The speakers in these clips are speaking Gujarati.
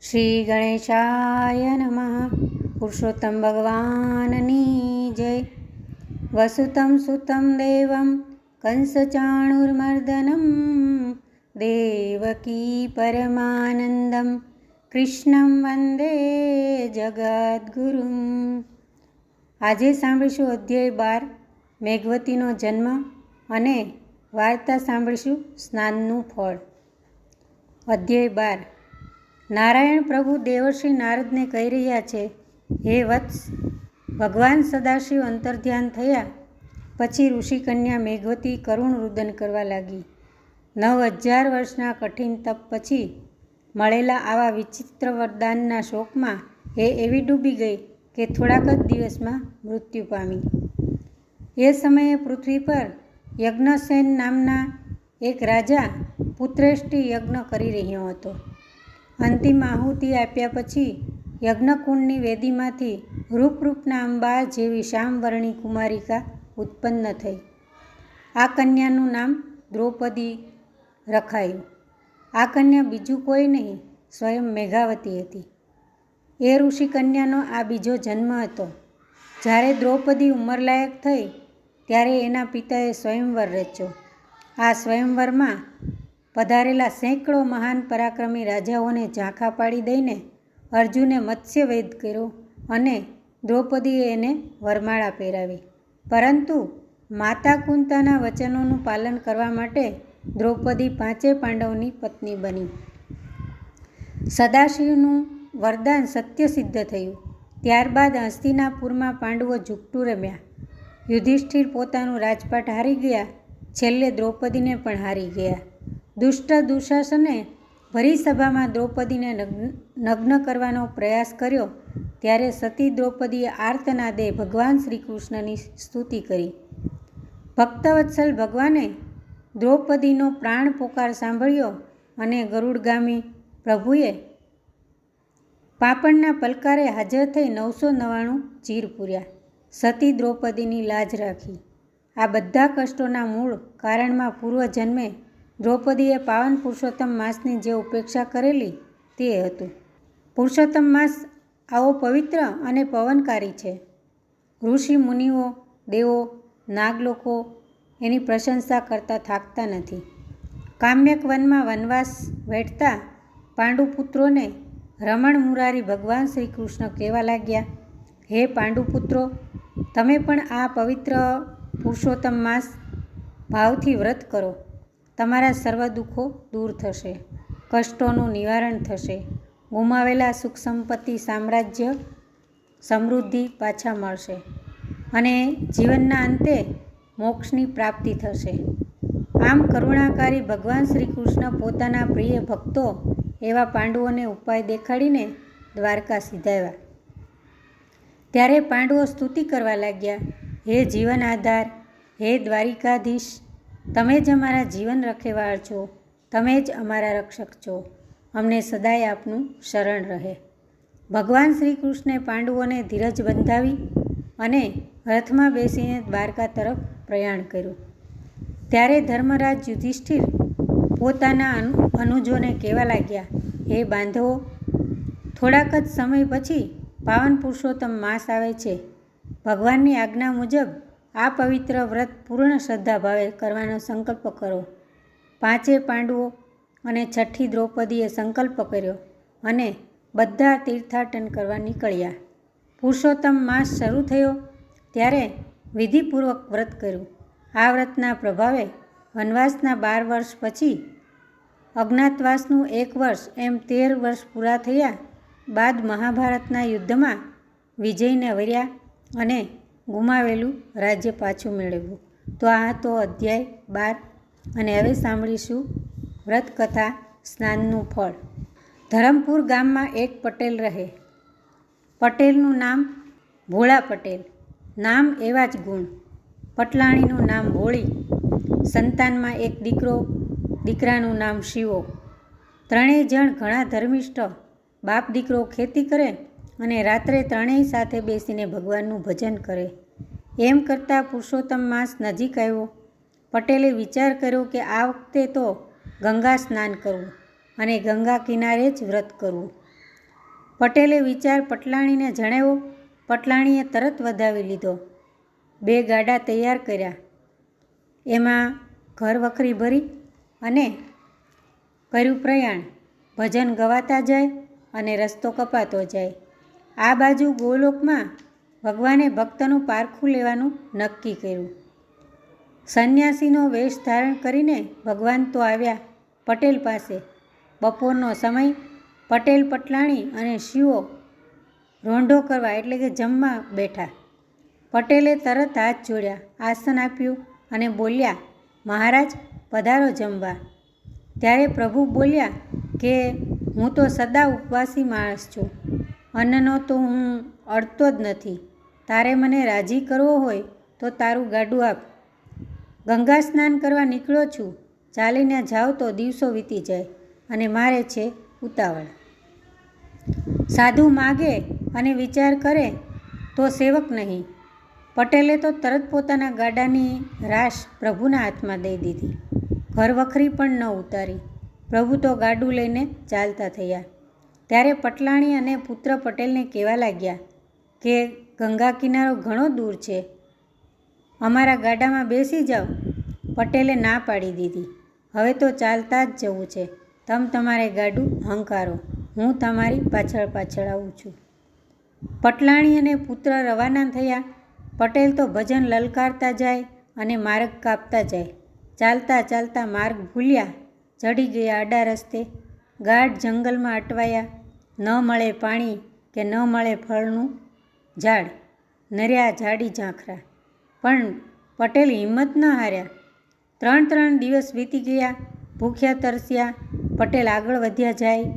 શ્રી ગણેશાય નમઃ. પુરુષોત્તમ ભગવાનની જય. વસુતમ સુતમ દેવમ કંસચાણુર્મર્દનમ દેવકી પરમાનંદમ કૃષ્ણમ વંદે જગદ્ગુરુમ. આજે સાંભળીશું અધ્યાય 12 મેઘવતીનો જન્મ અને વાર્તા સાંભળીશું સ્નાનનું ફળ. અધ્યાય 12. નારાયણ પ્રભુ દેવર્ષિ નારદને કહી રહ્યા છે, હે વત્સ, ભગવાન સદાશિવ અંતર્ધ્યાન થયા પછી ઋષિકન્યા મેઘવતી કરુણ રુદન કરવા લાગી. 9000 વર્ષના કઠિન તપ પછી મળેલા આવા વિચિત્ર વરદાનના શોકમાં એ એવી ડૂબી ગઈ કે થોડાક જ દિવસમાં મૃત્યુ પામી. એ સમયે પૃથ્વી પર યજ્ઞસેન નામના એક રાજા પુત્રેષ્ટિ યજ્ઞ કરી રહ્યો હતો. અંતિમ આહુતિ આપ્યા પછી યજ્ઞકુંડની વેદીમાંથી રૂપરૂપના અંબા જેવી શ્યામવર્ણી કુમારિકા ઉત્પન્ન થઈ. આ કન્યાનું નામ દ્રૌપદી રખાયું. આ કન્યા બીજું કોઈ નહીં, સ્વયં મેઘાવતી હતી. એ ઋષિ કન્યાનો આ બીજો જન્મ હતો. જ્યારે દ્રૌપદી ઉંમરલાયક થઈ ત્યારે એના પિતાએ સ્વયંવર રચ્યો. આ સ્વયંવરમાં પધારેલા સેંકડો મહાન પરાક્રમી રાજાઓને ઝાંખા પાડી દઈને અર્જુને મત્સ્યવેદ કર્યો અને દ્રૌપદીએ એને વરમાળા પહેરાવી. પરંતુ માતા કુંતાના વચનોનું પાલન કરવા માટે દ્રૌપદી 5 પાંડવની પત્ની બની. સદાશિવનું વરદાન સત્ય સિદ્ધ થયું. ત્યારબાદ હસ્તિનાપુરમાં પાંડવો ઝૂકટું રમ્યા. યુધિષ્ઠિર પોતાનું રાજપાટ હારી ગયા. છેલ્લે દ્રૌપદીને પણ હારી ગયા. દુષ્ટ દુશાસને ભરી સભામાં દ્રૌપદીને નગ્ન કરવાનો પ્રયાસ કર્યો ત્યારે સતી દ્રૌપદીએ આર્તનાદે ભગવાન શ્રી કૃષ્ણની સ્તુતિ કરી. ભક્તવત્સલ ભગવાને દ્રૌપદીનો પ્રાણ પોકાર સાંભળ્યો અને ગરુડગામી પ્રભુએ પાપણના પલકારે હાજર થઈ 999 ચીર પૂર્યા. સતી દ્રૌપદીની લાજ રાખી. આ બધા કષ્ટોના મૂળ કારણમાં પૂર્વજન્મે દ્રૌપદીએ પાવન પુરુષોત્તમ માસની જે ઉપેક્ષા કરેલી તે હતું. પુરુષોત્તમ માસ આવો પવિત્ર અને પવનકારી છે. ઋષિ મુનિઓ, દેવો, નાગલોકો એની પ્રશંસા કરતા થાકતા નથી. કામ્યક વનમાં વનવાસ વેઠતા પાંડુપુત્રોને રમણ મુરારી ભગવાન શ્રી કૃષ્ણ કહેવા લાગ્યા, હે પાંડુપુત્રો, તમે પણ આ પવિત્ર પુરુષોત્તમ માસ ભાવથી વ્રત કરો. તમારા સર્વ દુઃખો દૂર થશે, કષ્ટોનું નિવારણ થશે, ગુમાવેલા સુખ સંપત્તિ, સામ્રાજ્ય, સમૃદ્ધિ પાછા મળશે અને જીવનના અંતે મોક્ષની પ્રાપ્તિ થશે. આમ કરુણાકારી ભગવાન શ્રી કૃષ્ણ પોતાના પ્રિય ભક્તો એવા પાંડવોને ઉપાય દેખાડીને દ્વારકા સીધાવ્યા. ત્યારે પાંડવો સ્તુતિ કરવા લાગ્યા, હે જીવન આધાર, હે દ્વારિકાધીશ, તમે જ અમારા જીવન રખેવાળ છો, તમે જ અમારા રક્ષક છો, અમને સદાય આપનું શરણ રહે. ભગવાન શ્રી કૃષ્ણે પાંડવોને ધીરજ બંધાવી અને રથમાં બેસીને દ્વારકા તરફ પ્રયાણ કર્યું. ત્યારે ધર્મરાજ યુધિષ્ઠિર પોતાના અનુજોને કહેવા લાગ્યા, હે બાંધવો, થોડાક જ સમય પછી પાવન પુરુષોત્તમ માસ આવે છે. ભગવાનની આજ્ઞા મુજબ આ પવિત્ર વ્રત પૂર્ણ શ્રદ્ધાભાવે કરવાનો સંકલ્પ કરો. 5 પાંડવો અને 6ઠી દ્રૌપદીએ સંકલ્પ કર્યો અને બધા તીર્થાટન કરવા નીકળ્યા. પુરુષોત્તમ માસ શરૂ થયો ત્યારે વિધિપૂર્વક વ્રત કર્યું. આ વ્રતના પ્રભાવે વનવાસના 12 વર્ષ પછી અજ્ઞાતવાસનું 1 વર્ષ એમ 13 વર્ષ પૂરા થયા બાદ મહાભારતના યુદ્ધમાં વિજયને વર્યા અને ગુમાવેલું રાજ્ય પાછું મેળવ્યું. તો આ હતો અધ્યાય 12 અને હવે સાંભળીશું વ્રતકથા સ્નાનનું ફળ. ધરમપુર ગામમાં એક પટેલ રહે. પટેલનું નામ ભોળા પટેલ. નામ એવા જ ગુણ. પટલાણીનું નામ ભોળી. સંતાનમાં એક દીકરો, દીકરાનું નામ શિવો. ત્રણેય જણ ઘણા ધર્મિષ્ઠ. બાપ દીકરો ખેતી કરે અને રાત્રે ત્રણેય સાથે બેસીને ભગવાનનું ભજન કરે. એમ કરતાં પુરુષોત્તમ માસ નજીક આવ્યો. પટેલે વિચાર કર્યો કે આ વખતે તો ગંગા સ્નાન કરવું અને ગંગા કિનારે જ વ્રત કરવું. પટેલે વિચાર પટલાણીને જણાવ્યો. પટલાણીએ તરત વધાવી લીધો. 2 ગાડા તૈયાર કર્યા. એમાં ઘર વખરી ભરી અને કર્યું પ્રયાણ. ભજન ગવાતા જાય અને રસ્તો કપાતો જાય. આ બાજુ ગોલોકમાં ભગવાને ભક્તનું પારખું લેવાનું નક્કી કર્યું. સંન્યાસીનો વેશ ધારણ કરીને ભગવાન તો આવ્યા પટેલ પાસે. બપોરનો સમય. પટેલ, પટલાણી અને શિવો રોંઢો કરવા એટલે કે જમવા બેઠા. પટેલે તરત હાથ જોડ્યા, આસન આપ્યું અને બોલ્યા, મહારાજ પધારો જમવા. ત્યારે પ્રભુ બોલ્યા કે હું તો સદા ઉપવાસી માણસ છું. અન્નનો તો હું અડતો જ નથી. તારે મને રાજી કરવો હોય તો તારું ગાડું આપ. ગંગા સ્નાન કરવા નીકળ્યો છું. ચાલીને જાઉં તો દિવસો વીતી જાય અને મારે છે ઉતાવળ. સાધુ માગે અને વિચાર કરે તો સેવક નહીં. પટેલે તો તરત પોતાના ગાડાની રાશ પ્રભુના હાથમાં દઈ દીધી. ઘર વખરી પણ ન ઉતારી. પ્રભુ તો ગાડું લઈને ચાલતા થયા. ત્યારે પટલાણી અને પુત્ર પટેલને કહેવા લાગ્યા કે ગંગા કિનારો ઘણો દૂર છે, અમારા ગાડામાં બેસી જાઓ. પટેલે ના પાડી દીધી. હવે તો ચાલતા જ જવું છે. તમારે ગાડું હંકારો, હું તમારી પાછળ પાછળ આવું છું. પટલાણી અને પુત્ર રવાના થયા. પટેલ તો ભજન લલકારતા જાય અને માર્ગ કાપતા જાય. ચાલતા ચાલતા માર્ગ ભૂલ્યા, ચડી ગયા આડા રસ્તે. ગાઢ જંગલમાં અટવાયા. ન મળે પાણી કે ન મળે ફળનું ઝાડ. નર્યા ઝાડી ઝાંખરા. પણ પટેલ હિંમત ન હાર્યા. 3 દિવસ વીતી ગયા. ભૂખ્યા તરસ્યા. પટેલ આગળ વધ્યા જાય.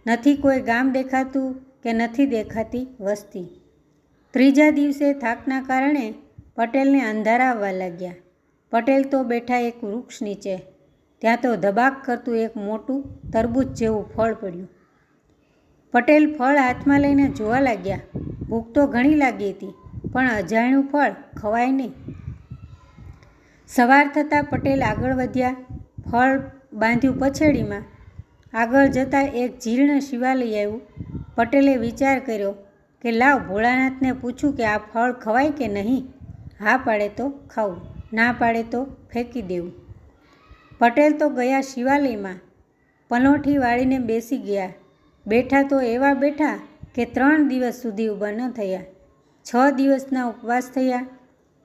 નથી કોઈ ગામ દેખાતું કે નથી દેખાતી વસ્તી. 3જા દિવસે થાકના કારણે પટેલને અંધારા આવવા લાગ્યા. પટેલ તો બેઠા એક વૃક્ષ નીચે. ત્યાં તો ધબાક કરતું એક મોટું તરબૂચ જેવું ફળ પડ્યું. પટેલ ફળ હાથમાં લઈને જોવા લાગ્યા. ભૂખ તો ઘણી લાગી હતી, પણ અજાણ્યું ફળ ખવાય નહીં. સવાર થતાં પટેલ આગળ વધ્યા. ફળ બાંધ્યું પછેડીમાં. આગળ જતાં એક જીર્ણ શિવાલય આવ્યું. પટેલે વિચાર કર્યો કે લાવ ભોળાનાથને પૂછું કે આ ફળ ખવાય કે નહીં. હા પાડે તો ખાવું, ના પાડે તો ફેંકી દેવું. પટેલ તો ગયા શિવાલયમાં. પલોઠી વાળીને બેસી ગયા. બેઠા તો એવા બેઠા કે 3 દિવસ સુધી ઊભા ન થયા. 6 દિવસના ઉપવાસ થયા.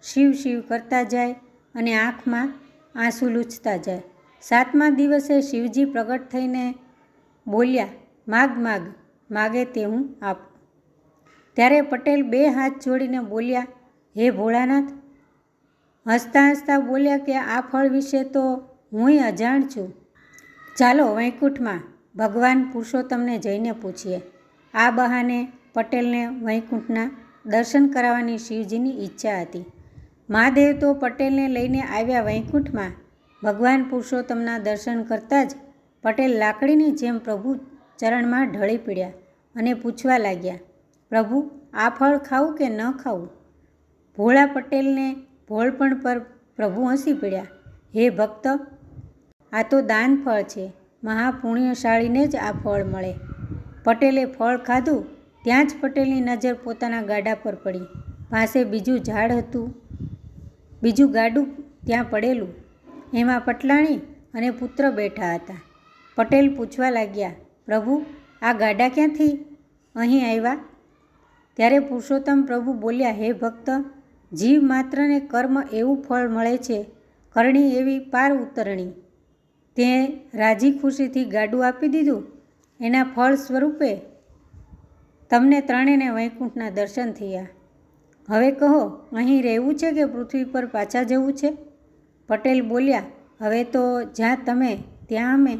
શિવ શિવ કરતા જાય અને આંખમાં આંસુ લૂછતા જાય. 7મા દિવસે શિવજી પ્રગટ થઈને બોલ્યા, માગ માગ, માગે તે હું આપું. ત્યારે પટેલ 2 હાથ જોડીને બોલ્યા, હે ભોળાનાથ. હસતા હસતા બોલ્યા કે આ ફળ વિશે તો હુંય અજાણ છું. ચાલો વૈકુંઠમાં ભગવાન પુરુષોત્તમને જઈને પૂછીએ. આ બહાને પટેલને વૈકુંઠના દર્શન કરાવવાની શિવજીની ઈચ્છા હતી. મહાદેવ તો પટેલને લઈને આવ્યા વૈકુંઠમાં. ભગવાન પુરુષોત્તમના દર્શન કરતાં જ પટેલ લાકડીની જેમ પ્રભુ ચરણમાં ઢળી પડ્યા અને પૂછવા લાગ્યા, પ્રભુ આ ફળ ખાવું કે ન ખાવું? ભોળા પટેલને ભોળપણ પર પ્રભુ હસી પડ્યા. હે ભક્ત, આ તો દાન ફળ છે. મહાપુણ્યશાળીને જ આ ફળ મળે. પટેલે ફળ ખાધું. ત્યાં જ પટેલની નજર પોતાના ગાડા પર પડી. પાસે બીજું ઝાડ હતું, બીજું ગાડું ત્યાં પડેલું. એમાં પટલાણી અને પુત્ર બેઠા હતા. પટેલ પૂછવા લાગ્યા, પ્રભુ આ ગાડા ક્યાંથી અહીં આવ્યા? ત્યારે પુરુષોત્તમ પ્રભુ બોલ્યા, હે ભક્ત, જીવ માત્રને કર્મ એવું ફળ મળે છે, કરણી એવી પાર ઉતરણી. તે રાજી ખુશીથી ગાડું આપી દીધું. એના ફળ સ્વરૂપે તમને ત્રણેયને વૈકુંઠના દર્શન થયા. હવે કહો, અહીં રહેવું છે કે પૃથ્વી પર પાછા જવું છે? પટેલ બોલ્યા, હવે તો જ્યાં તમે ત્યાં અમે.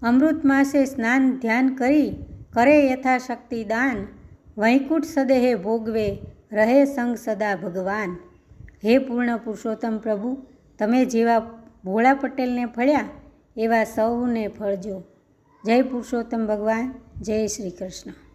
અમૃત માસે સ્નાન ધ્યાન કરી કરે યથાશક્તિ દાન. વૈકુંઠ સદેહે ભોગવે રહે સંગ સદા ભગવાન. હે પૂર્ણ પુરુષોત્તમ પ્રભુ, તમે જેવા ભોળા પટેલને ફળ્યા એવા સૌને ફળજો. જય પુરુષોત્તમ ભગવાન, જય શ્રી કૃષ્ણ.